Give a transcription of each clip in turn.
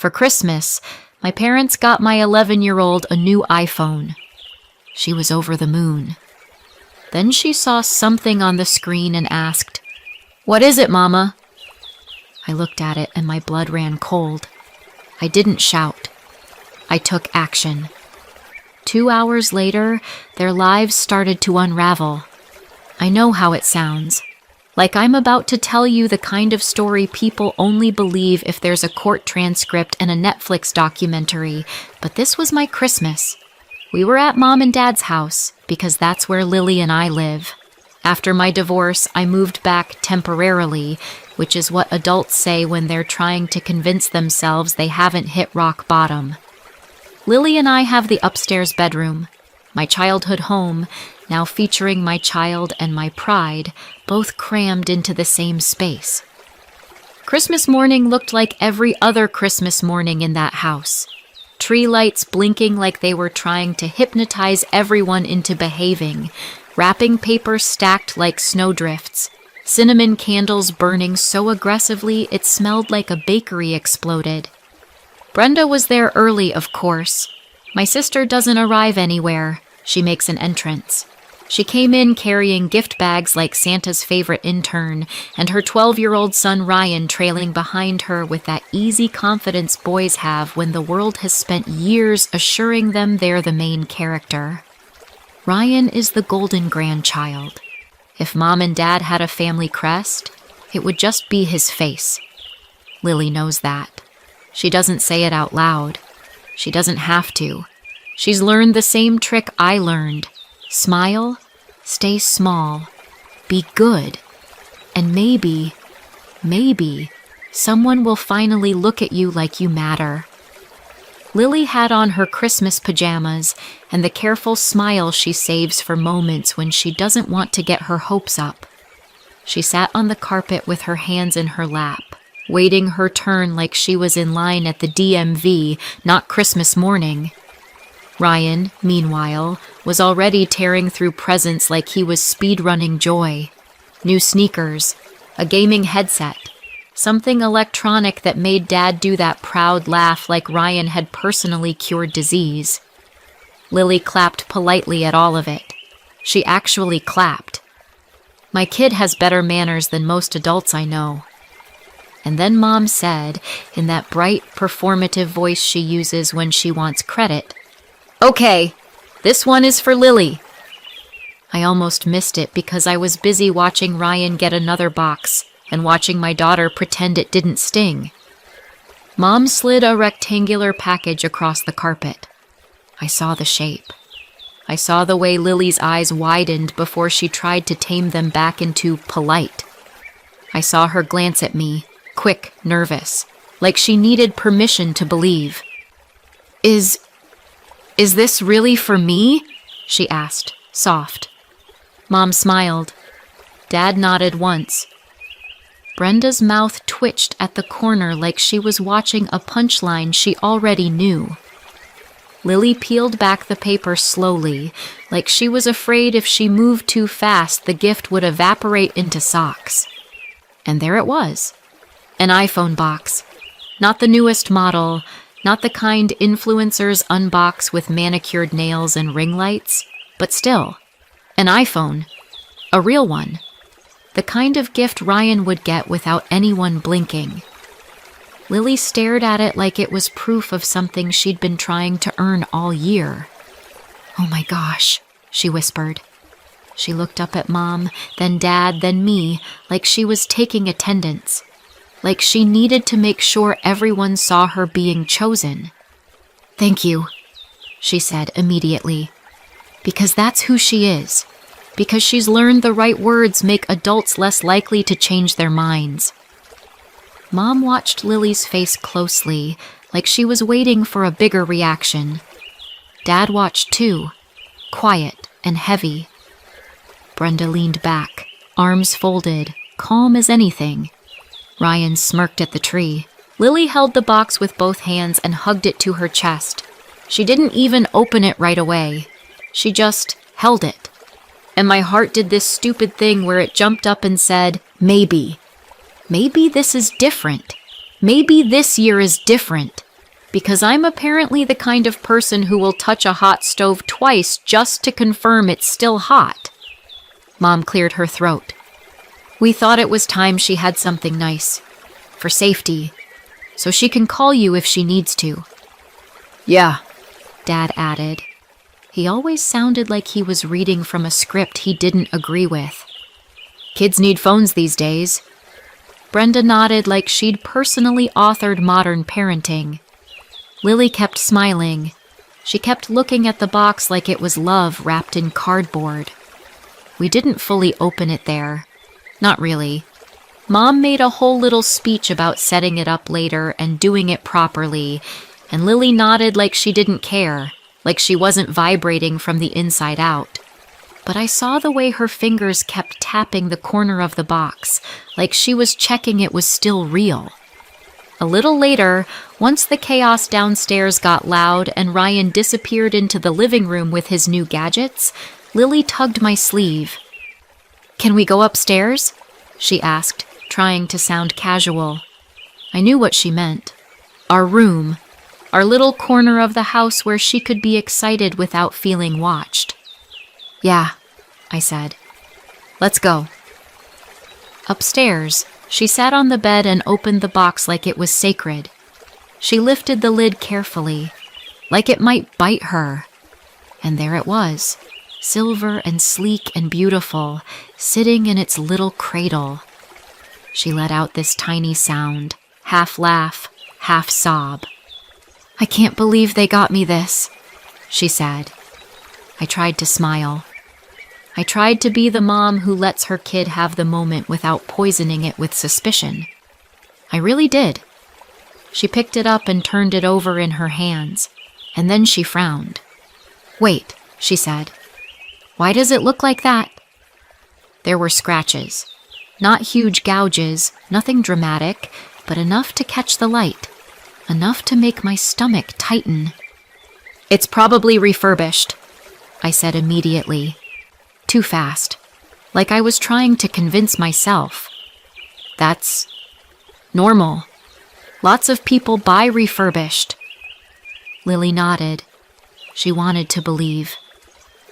For Christmas, my parents got my 11-year-old a new iPhone. She was over the moon. Then she saw something on the screen and asked, "What is it, Mama?" I looked at it and my blood ran cold. I didn't shout. I took action. 2 hours later, their lives started to unravel. I know how it sounds. Like I'm about to tell you the kind of story people only believe if there's a court transcript and a Netflix documentary, but this was my Christmas. We were at Mom and Dad's house, because that's where Lily and I live. After my divorce, I moved back temporarily, which is what adults say when they're trying to convince themselves they haven't hit rock bottom. Lily and I have the upstairs bedroom, my childhood home, now featuring my child and my pride, both crammed into the same space. Christmas morning looked like every other Christmas morning in that house. Tree lights blinking like they were trying to hypnotize everyone into behaving, wrapping paper stacked like snowdrifts, cinnamon candles burning so aggressively it smelled like a bakery exploded. Brenda was there early, of course. My sister doesn't arrive anywhere. She makes an entrance. She came in carrying gift bags like Santa's favorite intern, and her 12-year-old son Ryan trailing behind her with that easy confidence boys have when the world has spent years assuring them they're the main character. Ryan is the golden grandchild. If Mom and Dad had a family crest, it would just be his face. Lily knows that. She doesn't say it out loud. She doesn't have to. She's learned the same trick I learned. Smile, stay small, be good, and maybe, someone will finally look at you like you matter. Lily had on her Christmas pajamas and the careful smile she saves for moments when she doesn't want to get her hopes up. She sat on the carpet with her hands in her lap, waiting her turn like she was in line at the DMV, not Christmas morning. Ryan, meanwhile, was already tearing through presents like he was speedrunning joy. New sneakers, a gaming headset, something electronic that made Dad do that proud laugh like Ryan had personally cured disease. Lily clapped politely at all of it. She actually clapped. My kid has better manners than most adults I know. And then Mom said, in that bright, performative voice she uses when she wants credit, "Okay, this one is for Lily." I almost missed it because I was busy watching Ryan get another box and watching my daughter pretend it didn't sting. Mom slid a rectangular package across the carpet. I saw the shape. I saw the way Lily's eyes widened before she tried to tame them back into polite. I saw her glance at me, quick, nervous, like she needed permission to believe. Is this really for me?" she asked, soft. Mom smiled. Dad nodded once. Brenda's mouth twitched at the corner like she was watching a punchline she already knew. Lily peeled back the paper slowly, like she was afraid if she moved too fast the gift would evaporate into socks. And there it was. An iPhone box. Not the newest model, not the kind influencers unbox with manicured nails and ring lights, but still, an iPhone. A real one. The kind of gift Ryan would get without anyone blinking. Lily stared at it like it was proof of something she'd been trying to earn all year. "Oh my gosh," she whispered. She looked up at Mom, then Dad, then me, like she was taking attendance. Like she needed to make sure everyone saw her being chosen. "Thank you," she said immediately. Because that's who she is. Because she's learned the right words make adults less likely to change their minds. Mom watched Lily's face closely, like she was waiting for a bigger reaction. Dad watched too, quiet and heavy. Brenda leaned back, arms folded, calm as anything. Ryan smirked at the tree. Lily held the box with both hands and hugged it to her chest. She didn't even open it right away. She just held it. And my heart did this stupid thing where it jumped up and said, maybe. Maybe this is different. Maybe this year is different. because I'm apparently the kind of person who will touch a hot stove twice just to confirm it's still hot. Mom cleared her throat. We thought it was time she had something nice. For safety. So she can call you if she needs to. Yeah, Dad added. He always sounded like he was reading from a script he didn't agree with. Kids need phones these days. Brenda nodded like she'd personally authored Modern Parenting. Lily kept smiling. She kept looking at the box like it was love wrapped in cardboard. We didn't fully open it there. Not really. Mom made a whole little speech about setting it up later and doing it properly, and Lily nodded like she didn't care, like she wasn't vibrating from the inside out. But I saw the way her fingers kept tapping the corner of the box, like she was checking it was still real. A little later, once the chaos downstairs got loud and Ryan disappeared into the living room with his new gadgets, Lily tugged my sleeve. Can we go upstairs? She asked, trying to sound casual. I knew what she meant. Our room, our little corner of the house where she could be excited without feeling watched. Yeah, I said. Let's go. Upstairs, she sat on the bed and opened the box like it was sacred. She lifted the lid carefully, like it might bite her. And there it was, silver and sleek and beautiful, sitting in its little cradle. She let out this tiny sound, half laugh, half sob. I can't believe they got me this, she said. I tried to smile. I tried to be the mom who lets her kid have the moment without poisoning it with suspicion. I really did. She picked it up and turned it over in her hands, and then she frowned. Wait, she said. Why does it look like that? There were scratches. Not huge gouges, nothing dramatic, but enough to catch the light. Enough to make my stomach tighten. It's probably refurbished, I said immediately. Too fast, like I was trying to convince myself. That's normal. Lots of people buy refurbished. Lily nodded. She wanted to believe.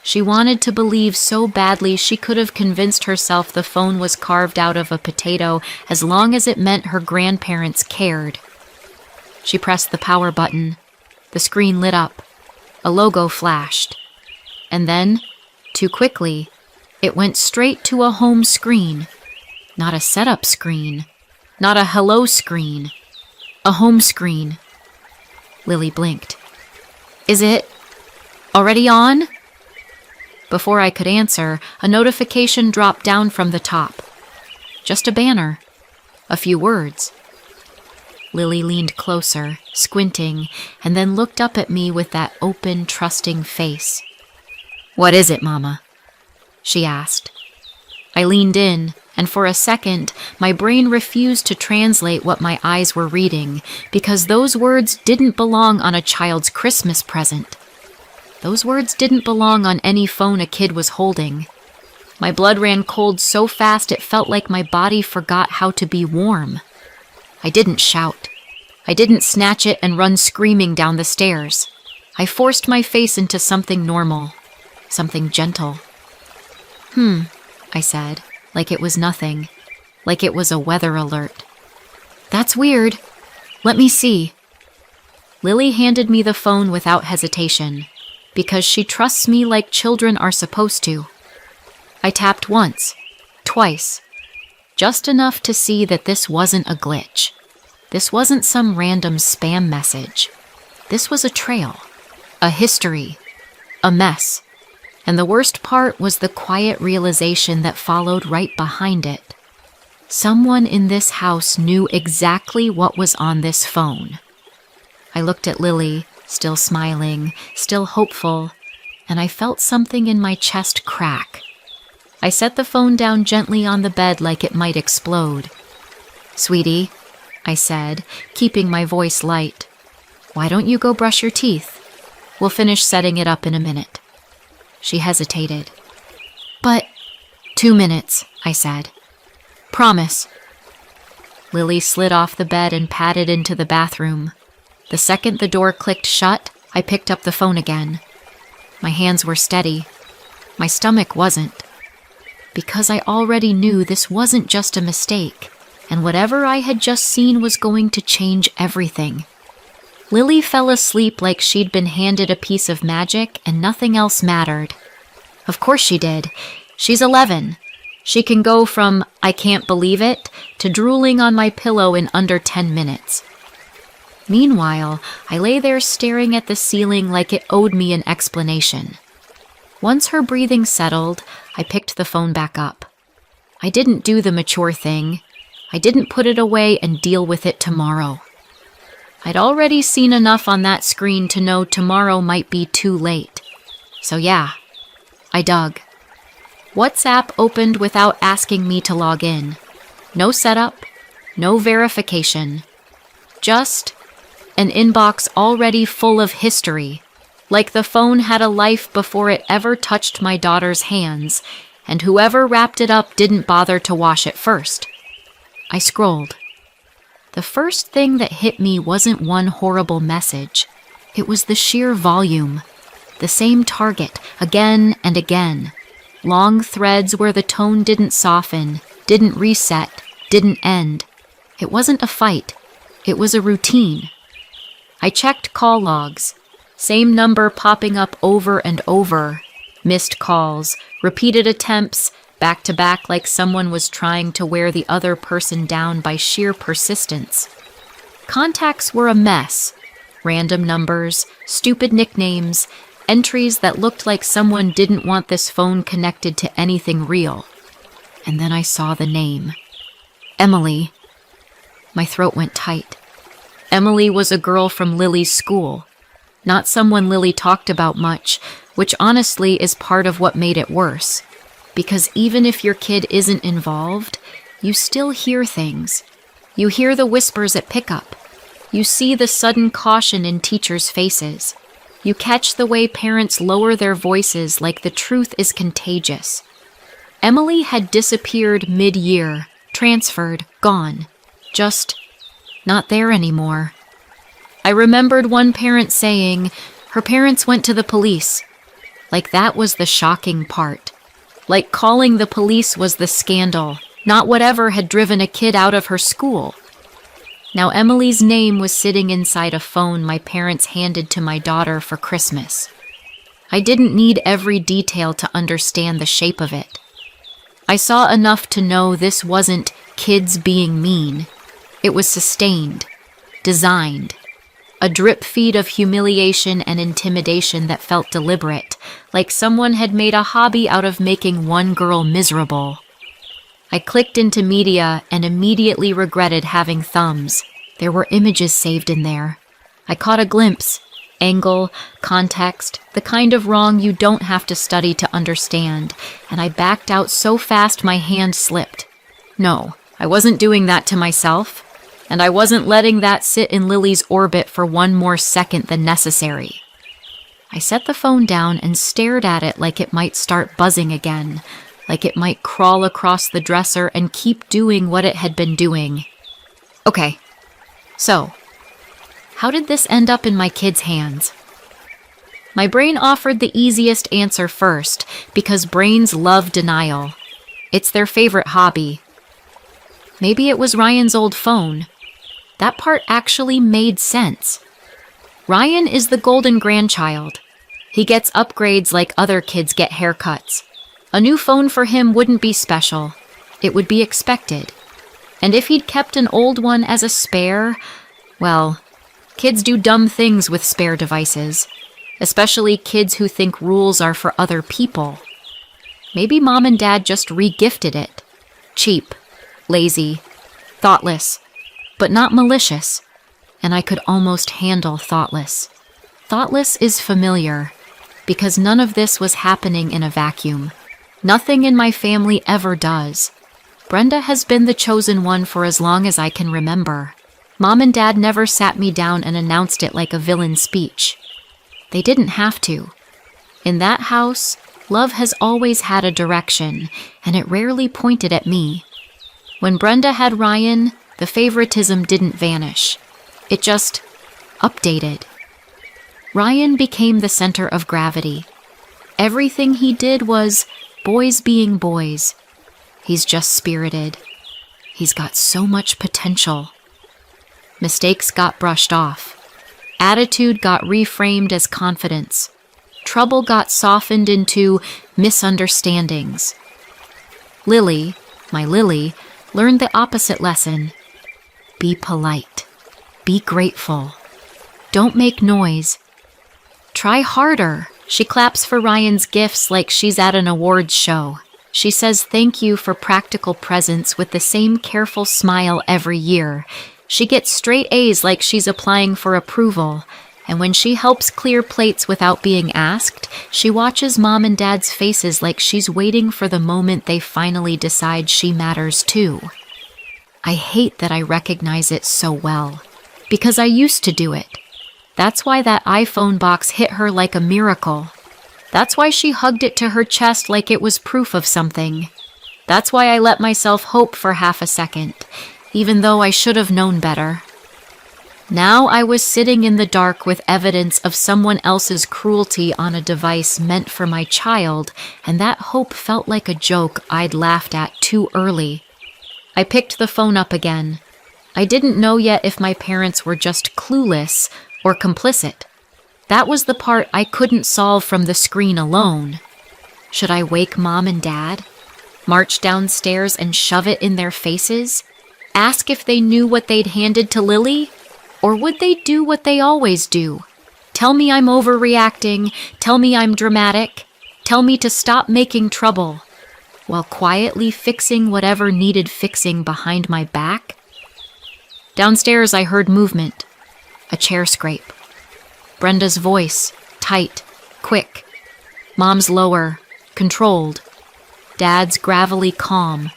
She wanted to believe so badly she could have convinced herself the phone was carved out of a potato as long as it meant her grandparents cared. She pressed the power button. The screen lit up. A logo flashed. And then, too quickly, it went straight to a home screen. Not a setup screen. Not a hello screen. A home screen. Lily blinked. Is it already on? Before I could answer, a notification dropped down from the top. Just a banner. A few words. Lily leaned closer, squinting, and then looked up at me with that open, trusting face. What is it, Mama? She asked. I leaned in, and for a second, my brain refused to translate what my eyes were reading, because those words didn't belong on a child's Christmas present. Those words didn't belong on any phone a kid was holding. My blood ran cold so fast it felt like my body forgot how to be warm. I didn't shout. I didn't snatch it and run screaming down the stairs. I forced my face into something normal, something gentle. I said, like it was nothing, like it was a weather alert. That's weird. Let me see. Lily handed me the phone without hesitation, because she trusts me like children are supposed to. I tapped once, twice, just enough to see that this wasn't a glitch. This wasn't some random spam message. This was a trail, a history, a mess. And the worst part was the quiet realization that followed right behind it. Someone in this house knew exactly what was on this phone. I looked at Lily, still smiling, still hopeful, and I felt something in my chest crack. I set the phone down gently on the bed like it might explode. Sweetie, I said, keeping my voice light, why don't you go brush your teeth? We'll finish setting it up in a minute. She hesitated. But 2 minutes, I said. Promise. Lily slid off the bed and padded into the bathroom. The second the door clicked shut, I picked up the phone again. My hands were steady. My stomach wasn't. Because I already knew this wasn't just a mistake, and whatever I had just seen was going to change everything. Lily fell asleep like she'd been handed a piece of magic and nothing else mattered. Of course she did. She's 11. She can go from, I can't believe it, to drooling on my pillow in under 10 minutes. Meanwhile, I lay there staring at the ceiling like it owed me an explanation. Once her breathing settled, I picked the phone back up. I didn't do the mature thing. I didn't put it away and deal with it tomorrow. I'd already seen enough on that screen to know tomorrow might be too late. So yeah, I dug. WhatsApp opened without asking me to log in. No setup, no verification. Just an inbox already full of history, like the phone had a life before it ever touched my daughter's hands, and whoever wrapped it up didn't bother to wash it first. I scrolled. The first thing that hit me wasn't one horrible message. It was the sheer volume. The same target, again and again. Long threads where the tone didn't soften, didn't reset, didn't end. It wasn't a fight. It was a routine. I checked call logs. Same number popping up over and over. Missed calls, repeated attempts, back to back like someone was trying to wear the other person down by sheer persistence. Contacts were a mess. Random numbers, stupid nicknames, entries that looked like someone didn't want this phone connected to anything real. And then I saw the name. Emily. My throat went tight. Emily was a girl from Lily's school. Not someone Lily talked about much, which honestly is part of what made it worse. Because even if your kid isn't involved, you still hear things. You hear the whispers at pickup. You see the sudden caution in teachers' faces. You catch the way parents lower their voices like the truth is contagious. Emily had disappeared mid-year, transferred, gone. Just not there anymore. I remembered one parent saying her parents went to the police. Like that was the shocking part. Like calling the police was the scandal, not whatever had driven a kid out of her school. Now Emily's name was sitting inside a phone my parents handed to my daughter for Christmas. I didn't need every detail to understand the shape of it. I saw enough to know this wasn't kids being mean. It was sustained, designed. A drip feed of humiliation and intimidation that felt deliberate, like someone had made a hobby out of making one girl miserable. I clicked into media and immediately regretted having thumbs. There were images saved in there. I caught a glimpse, angle, context, the kind of wrong you don't have to study to understand, and I backed out so fast my hand slipped. No, I wasn't doing that to myself. And I wasn't letting that sit in Lily's orbit for one more second than necessary. I set the phone down and stared at it like it might start buzzing again, like it might crawl across the dresser and keep doing what it had been doing. Okay, so, how did this end up in my kids' hands? My brain offered the easiest answer first, because brains love denial. It's their favorite hobby. Maybe it was Ryan's old phone. That part actually made sense. Ryan is the golden grandchild. He gets upgrades like other kids get haircuts. A new phone for him wouldn't be special. It would be expected. And if he'd kept an old one as a spare, well, kids do dumb things with spare devices, especially kids who think rules are for other people. Maybe mom and dad just re-gifted it. Cheap, lazy, thoughtless. But not malicious, and I could almost handle thoughtless. Thoughtless is familiar, because none of this was happening in a vacuum. Nothing in my family ever does. Brenda has been the chosen one for as long as I can remember. Mom and Dad never sat me down and announced it like a villain speech. They didn't have to. In that house, love has always had a direction, and it rarely pointed at me. When Brenda had Ryan, the favoritism didn't vanish. It just updated. Ryan became the center of gravity. Everything he did was boys being boys. He's just spirited. He's got so much potential. Mistakes got brushed off. Attitude got reframed as confidence. Trouble got softened into misunderstandings. Lily, my Lily, learned the opposite lesson. Be polite. Be grateful. Don't make noise. Try harder. She claps for Ryan's gifts like she's at an awards show. She says thank you for practical presents with the same careful smile every year. She gets straight A's like she's applying for approval. And when she helps clear plates without being asked, she watches Mom and Dad's faces like she's waiting for the moment they finally decide she matters too. I hate that I recognize it so well, because I used to do it. That's why that iPhone box hit her like a miracle. That's why she hugged it to her chest like it was proof of something. That's why I let myself hope for half a second, even though I should have known better. Now I was sitting in the dark with evidence of someone else's cruelty on a device meant for my child, and that hope felt like a joke I'd laughed at too early. I picked the phone up again. I didn't know yet if my parents were just clueless or complicit. That was the part I couldn't solve from the screen alone. Should I wake Mom and Dad? March downstairs and shove it in their faces? Ask if they knew what they'd handed to Lily? Or would they do what they always do? Tell me I'm overreacting, tell me I'm dramatic, tell me to stop making trouble, while quietly fixing whatever needed fixing behind my back? Downstairs I heard movement, a chair scrape. Brenda's voice, tight, quick. Mom's lower, controlled. Dad's gravelly calm.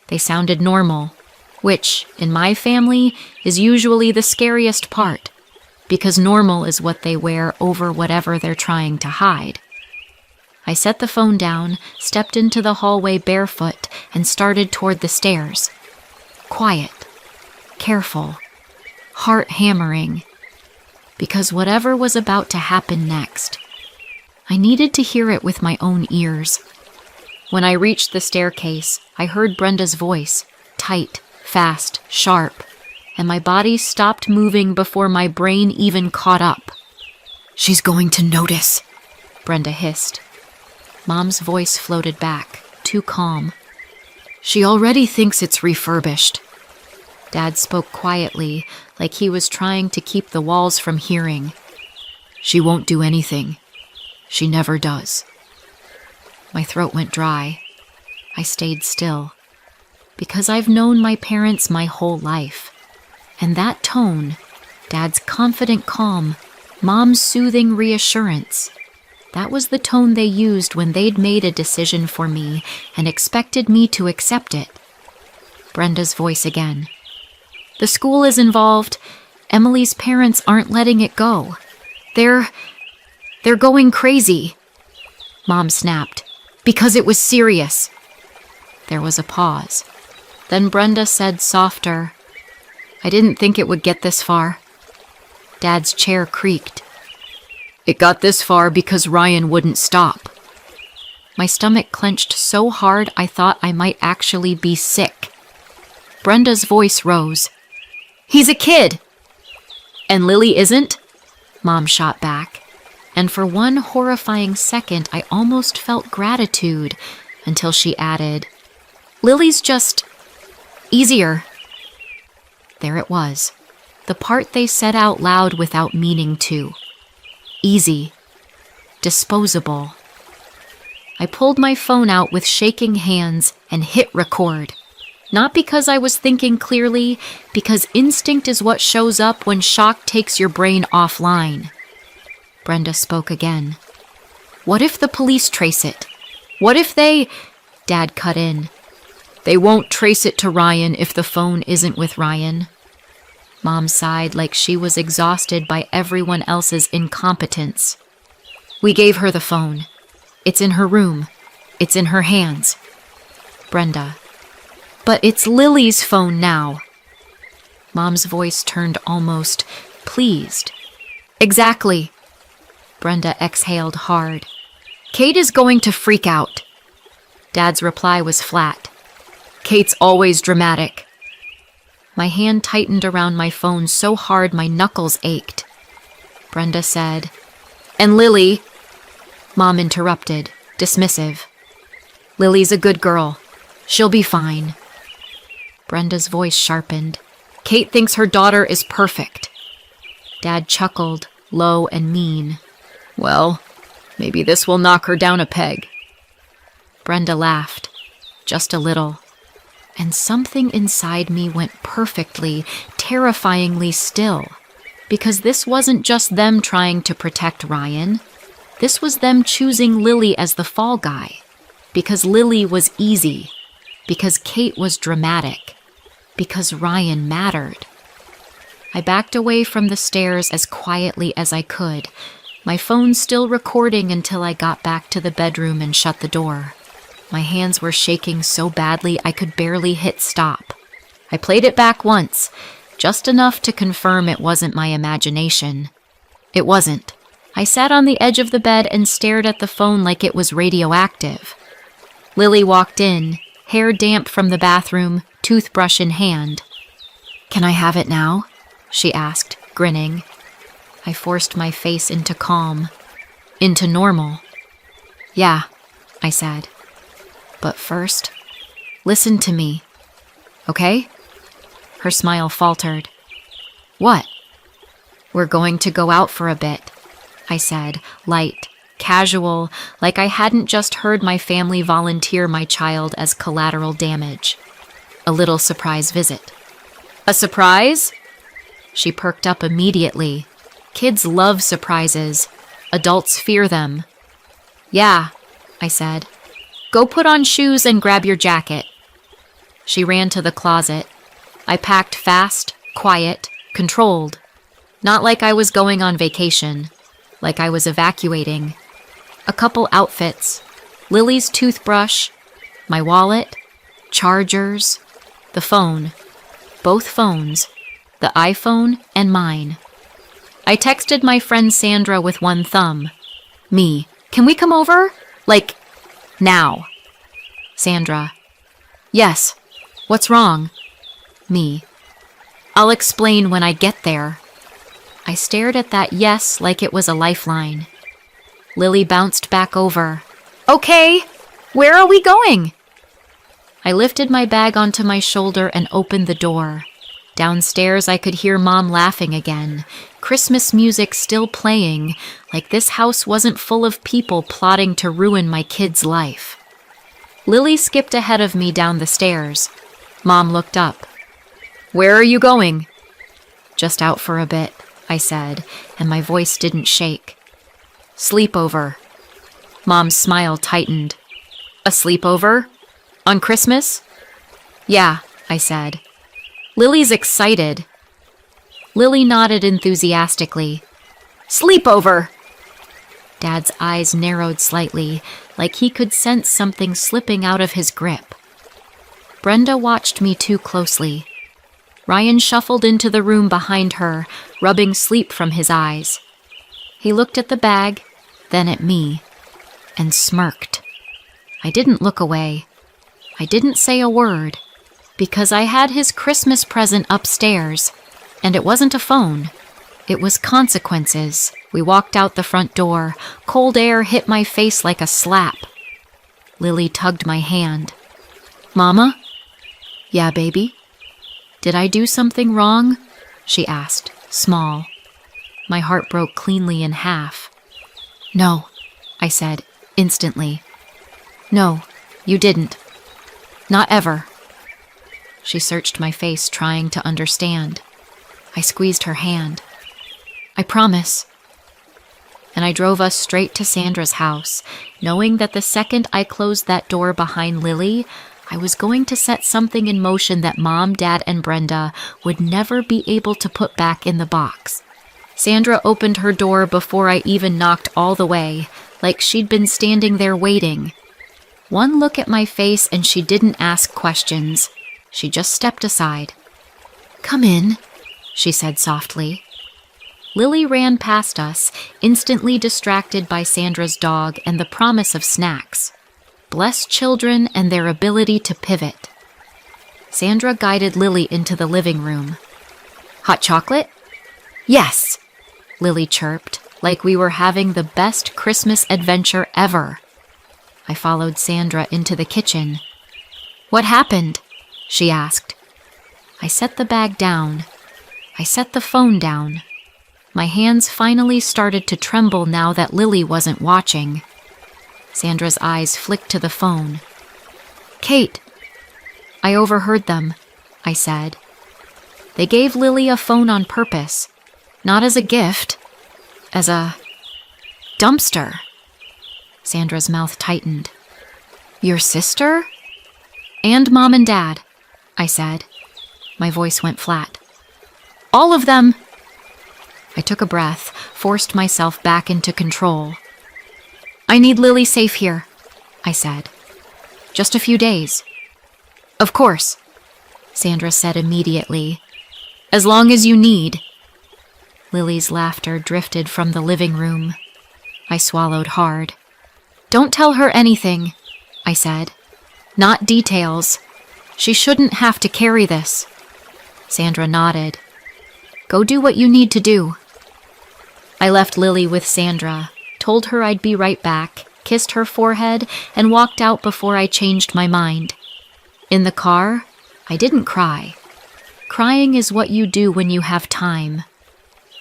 They sounded normal, which, in my family, is usually the scariest part, because normal is what they wear over whatever they're trying to hide. I set the phone down, stepped into the hallway barefoot, and started toward the stairs. Quiet, careful, heart hammering, because whatever was about to happen next, I needed to hear it with my own ears. When I reached the staircase, I heard Brenda's voice, tight, fast, sharp, and my body stopped moving before my brain even caught up. "She's going to notice," Brenda hissed. Mom's voice floated back, too calm. "She already thinks it's refurbished." Dad spoke quietly, like he was trying to keep the walls from hearing. "She won't do anything. She never does." My throat went dry. I stayed still. Because I've known my parents my whole life. And that tone, Dad's confident calm, Mom's soothing reassurance, that was the tone they used when they'd made a decision for me and expected me to accept it. Brenda's voice again. "The school is involved. Emily's parents aren't letting it go. They're going crazy." Mom snapped. "Because it was serious." There was a pause. Then Brenda said softer, "I didn't think it would get this far." Dad's chair creaked. "It got this far because Ryan wouldn't stop." My stomach clenched so hard I thought I might actually be sick. Brenda's voice rose. "He's a kid!" "And Lily isn't?" Mom shot back. And for one horrifying second, I almost felt gratitude until she added, "Lily's just easier." There it was, the part they said out loud without meaning to. Easy. Disposable. I pulled my phone out with shaking hands and hit record. Not because I was thinking clearly, because instinct is what shows up when shock takes your brain offline. Brenda spoke again. "What if the police trace it? What if they—" Dad cut in. "They won't trace it to Ryan if the phone isn't with Ryan." Mom sighed like she was exhausted by everyone else's incompetence. "We gave her the phone. It's in her room. It's in her hands." Brenda. "But it's Lily's phone now." Mom's voice turned almost pleased. Exactly. Brenda exhaled hard. Kate is going to freak out. Dad's reply was flat. Kate's always dramatic. My hand tightened around my phone so hard my knuckles ached. Brenda said, "And Lily," Mom interrupted, dismissive. "Lily's a good girl. She'll be fine." Brenda's voice sharpened. Kate thinks her daughter is perfect. Dad chuckled, low and mean. Well, maybe this will knock her down a peg. Brenda laughed, just a little. And something inside me went perfectly, terrifyingly still. Because this wasn't just them trying to protect Ryan. This was them choosing Lily as the fall guy. Because Lily was easy. Because Kate was dramatic. Because Ryan mattered. I backed away from the stairs as quietly as I could, my phone still recording until I got back to the bedroom and shut the door. My hands were shaking so badly I could barely hit stop. I played it back once, just enough to confirm it wasn't my imagination. It wasn't. I sat on the edge of the bed and stared at the phone like it was radioactive. Lily walked in, hair damp from the bathroom, toothbrush in hand. "Can I have it now?" she asked, grinning. I forced my face into calm, into normal. "Yeah," I said. "But first, listen to me, okay?" Her smile faltered. "What?" "We're going to go out for a bit," I said, light, casual, like I hadn't just heard my family volunteer my child as collateral damage. A little surprise visit. "A surprise?" She perked up immediately. Kids love surprises. Adults fear them. "Yeah," I said. "Go put on shoes and grab your jacket." She ran to the closet. I packed fast, quiet, controlled. Not like I was going on vacation, like I was evacuating. A couple outfits, Lily's toothbrush, my wallet, chargers, the phone, both phones, the iPhone and mine. I texted my friend Sandra with one thumb. Me, "Can we come over? Like, now." Sandra, "Yes. What's wrong?" Me, "I'll explain when I get there." I stared at that yes like it was a lifeline. Lily bounced back over. "Okay, where are we going?" I lifted my bag onto my shoulder and opened the door. Downstairs, I could hear Mom laughing again, Christmas music still playing, like this house wasn't full of people plotting to ruin my kid's life. Lily skipped ahead of me down the stairs. Mom looked up. "Where are you going?" "Just out for a bit," I said, and my voice didn't shake. "Sleepover." Mom's smile tightened. "A sleepover? On Christmas?" "Yeah," I said. "Lily's excited." Lily nodded enthusiastically. "Sleepover!" Dad's eyes narrowed slightly, like he could sense something slipping out of his grip. Brenda watched me too closely. Ryan shuffled into the room behind her, rubbing sleep from his eyes. He looked at the bag, then at me, and smirked. I didn't look away. I didn't say a word. Because I had his Christmas present upstairs, and it wasn't a phone. It was consequences. We walked out the front door. Cold air hit my face like a slap. Lily tugged my hand. "Mama?" "Yeah, baby?" "Did I do something wrong?" she asked, small. My heart broke cleanly in half. "No," I said, instantly. "No, you didn't. Not ever." She searched my face, trying to understand. I squeezed her hand. "I promise." And I drove us straight to Sandra's house, knowing that the second I closed that door behind Lily, I was going to set something in motion that Mom, Dad, and Brenda would never be able to put back in the box. Sandra opened her door before I even knocked all the way, like she'd been standing there waiting. One look at my face and she didn't ask questions. She just stepped aside. "Come in," she said softly. Lily ran past us, instantly distracted by Sandra's dog and the promise of snacks. Bless children and their ability to pivot. Sandra guided Lily into the living room. Hot chocolate? Yes, Lily chirped, like we were having the best Christmas adventure ever. I followed Sandra into the kitchen. What happened? She asked. I set the bag down. I set the phone down. My hands finally started to tremble now that Lily wasn't watching. Sandra's eyes flicked to the phone. Kate! I overheard them, I said. They gave Lily a phone on purpose, not as a gift, as a dumpster. Sandra's mouth tightened. Your sister? And Mom and Dad, I said. My voice went flat. All of them! I took a breath, forced myself back into control. I need Lily safe here, I said. Just a few days. Of course, Sandra said immediately. As long as you need. Lily's laughter drifted from the living room. I swallowed hard. Don't tell her anything, I said. Not details. She shouldn't have to carry this. Sandra nodded. Go do what you need to do. I left Lily with Sandra, told her I'd be right back, kissed her forehead, and walked out before I changed my mind. In the car, I didn't cry. Crying is what you do when you have time.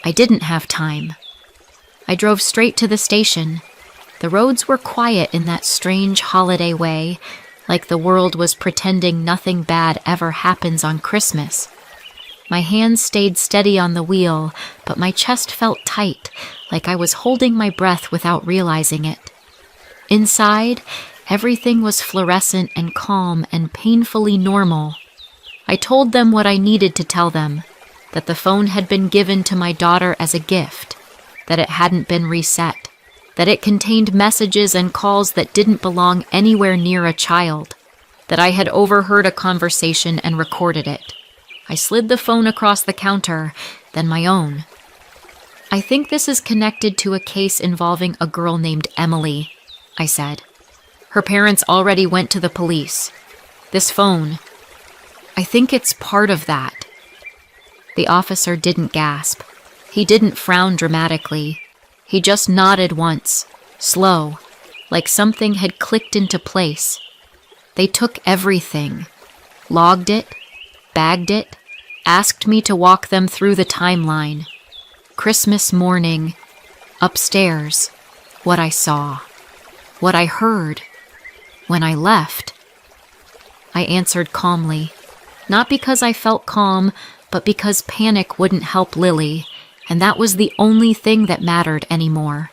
I didn't have time. I drove straight to the station. The roads were quiet in that strange holiday way, like the world was pretending nothing bad ever happens on Christmas. My hands stayed steady on the wheel, but my chest felt tight, like I was holding my breath without realizing it. Inside, everything was fluorescent and calm and painfully normal. I told them what I needed to tell them, that the phone had been given to my daughter as a gift, that it hadn't been reset, that it contained messages and calls that didn't belong anywhere near a child, that I had overheard a conversation and recorded it. I slid the phone across the counter, then my own. I think this is connected to a case involving a girl named Emily, I said. Her parents already went to the police. This phone, I think it's part of that. The officer didn't gasp. He didn't frown dramatically. He just nodded once, slow, like something had clicked into place. They took everything, logged it, bagged it, asked me to walk them through the timeline. Christmas morning, upstairs, what I saw, what I heard, when I left. I answered calmly, not because I felt calm, but because panic wouldn't help Lily, and that was the only thing that mattered anymore.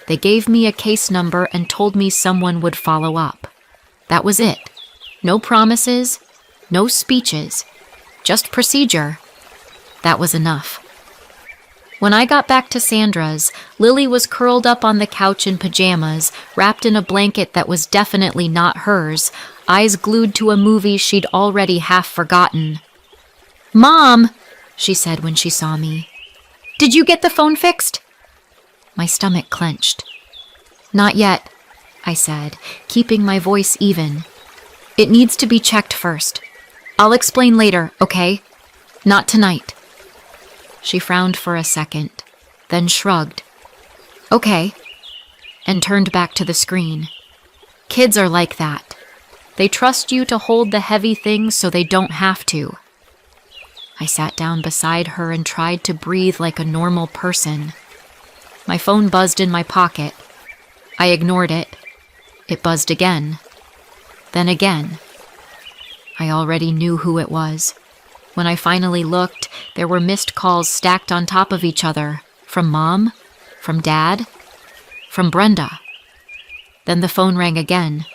They gave me a case number and told me someone would follow up. That was it. No promises, no speeches, just procedure. That was enough. When I got back to Sandra's, Lily was curled up on the couch in pajamas, wrapped in a blanket that was definitely not hers, eyes glued to a movie she'd already half forgotten. Mom, she said when she saw me. Did you get the phone fixed? My stomach clenched. Not yet, I said, keeping my voice even. It needs to be checked first. I'll explain later, okay? Not tonight. She frowned for a second, then shrugged. Okay, and turned back to the screen. Kids are like that. They trust you to hold the heavy things so they don't have to. I sat down beside her and tried to breathe like a normal person. My phone buzzed in my pocket. I ignored it. It buzzed again. Then again. I already knew who it was. When I finally looked, there were missed calls stacked on top of each other. From Mom, from Dad, from Brenda. Then the phone rang again.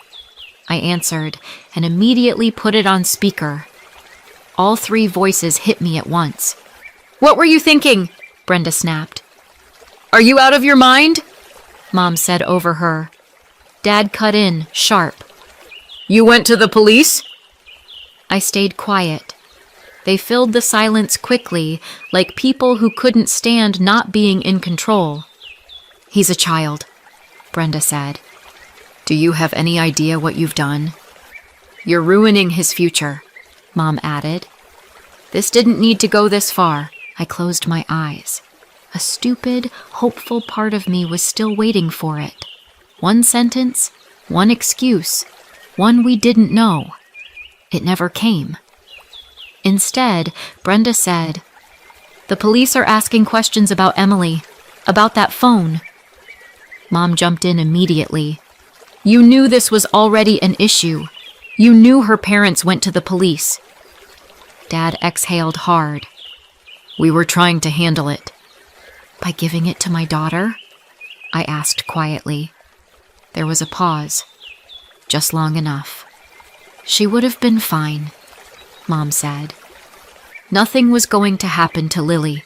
I answered and immediately put it on speaker. All three voices hit me at once. What were you thinking? Brenda snapped. Are you out of your mind? Mom said over her. Dad cut in, sharp. You went to the police? I stayed quiet. They filled the silence quickly, like people who couldn't stand not being in control. "He's a child," Brenda said. "Do you have any idea what you've done?" "You're ruining his future," Mom added. This didn't need to go this far. I closed my eyes. A stupid, hopeful part of me was still waiting for it. One sentence, one excuse, one we didn't know. It never came. Instead, Brenda said, "The police are asking questions about Emily, about that phone." Mom jumped in immediately. "You knew this was already an issue. You knew her parents went to the police." Dad exhaled hard. "We were trying to handle it." "By giving it to my daughter?" I asked quietly. There was a pause, just long enough. "She would have been fine," Mom said. "Nothing was going to happen to Lily."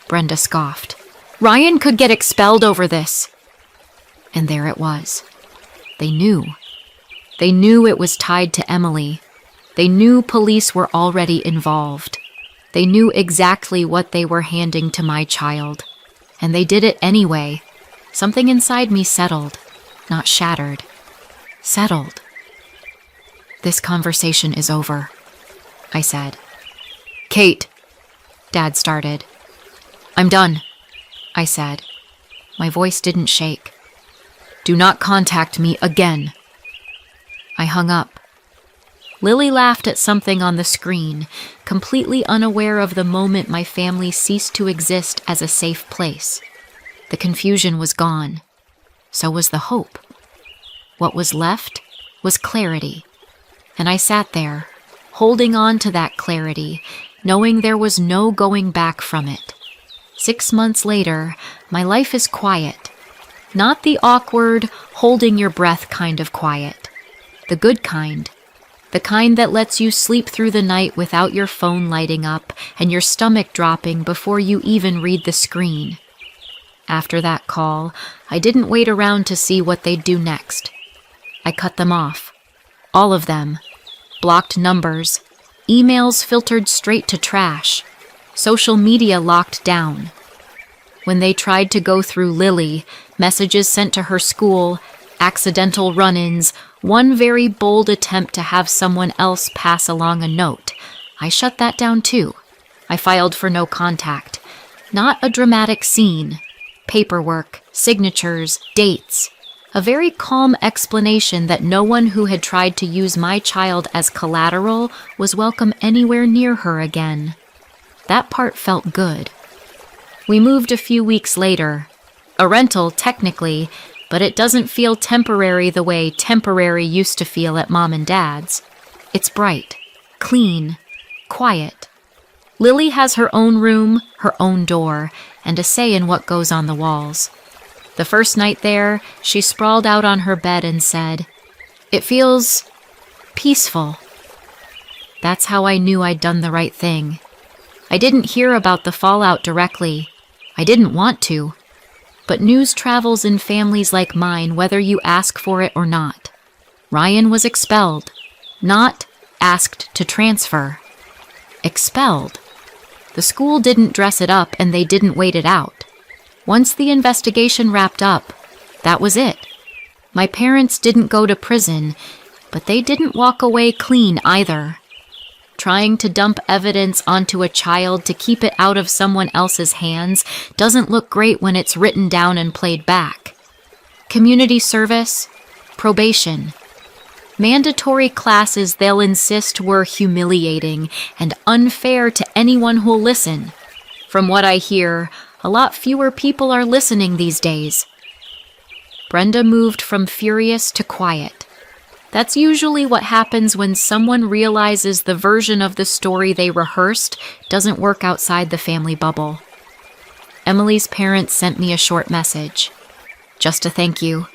Brenda scoffed. "Ryan could get expelled over this." And there it was. They knew. They knew it was tied to Emily. They knew police were already involved. They knew exactly what they were handing to my child. And they did it anyway. Something inside me settled, not shattered. Settled. "This conversation is over," I said. "Kate," Dad started. "I'm done," I said. My voice didn't shake. "Do not contact me again." I hung up. Lily laughed at something on the screen, completely unaware of the moment my family ceased to exist as a safe place. The confusion was gone. So was the hope. What was left was clarity. And I sat there, holding on to that clarity, knowing there was no going back from it. 6 months later, my life is quiet. Not the awkward, holding your breath kind of quiet. The good kind. The kind that lets you sleep through the night without your phone lighting up and your stomach dropping before you even read the screen. After that call, I didn't wait around to see what they'd do next. I cut them off. All of them. Blocked numbers. Emails filtered straight to trash. Social media locked down. When they tried to go through Lily, messages sent to her school, accidental run-ins, one very bold attempt to have someone else pass along a note, I shut that down too. I filed for no contact. Not a dramatic scene. Paperwork, signatures, dates. A very calm explanation that no one who had tried to use my child as collateral was welcome anywhere near her again. That part felt good. We moved a few weeks later. A rental, technically, but it doesn't feel temporary the way temporary used to feel at Mom and Dad's. It's bright, clean, quiet. Lily has her own room, her own door, and a say in what goes on the walls. The first night there, she sprawled out on her bed and said, "It feels peaceful." That's how I knew I'd done the right thing. I didn't hear about the fallout directly. I didn't want to. But news travels in families like mine whether you ask for it or not. Ryan was expelled, not asked to transfer. Expelled. The school didn't dress it up and they didn't wait it out. Once the investigation wrapped up, that was it. My parents didn't go to prison, but they didn't walk away clean either. Trying to dump evidence onto a child to keep it out of someone else's hands doesn't look great when it's written down and played back. Community service, probation. Mandatory classes they'll insist were humiliating and unfair to anyone who'll listen. From what I hear, a lot fewer people are listening these days. Brenda moved from furious to quiet. That's usually what happens when someone realizes the version of the story they rehearsed doesn't work outside the family bubble. Emily's parents sent me a short message. Just a thank you.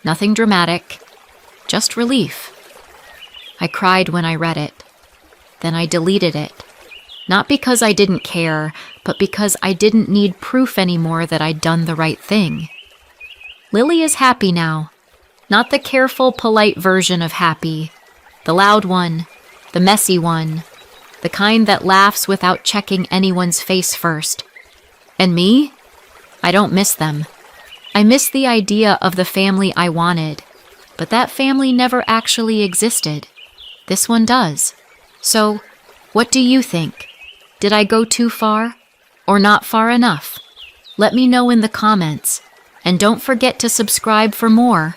Nothing dramatic. Just relief. I cried when I read it. Then I deleted it. Not because I didn't care, but because I didn't need proof anymore that I'd done the right thing. Lily is happy now. Not the careful, polite version of happy. The loud one. The messy one. the kind that laughs without checking anyone's face first. And me? I don't miss them. I miss the idea of the family I wanted, but that family never actually existed. This one does. So, what do you think? Did I go too far? Or not far enough? Let me know in the comments. And don't forget to subscribe for more.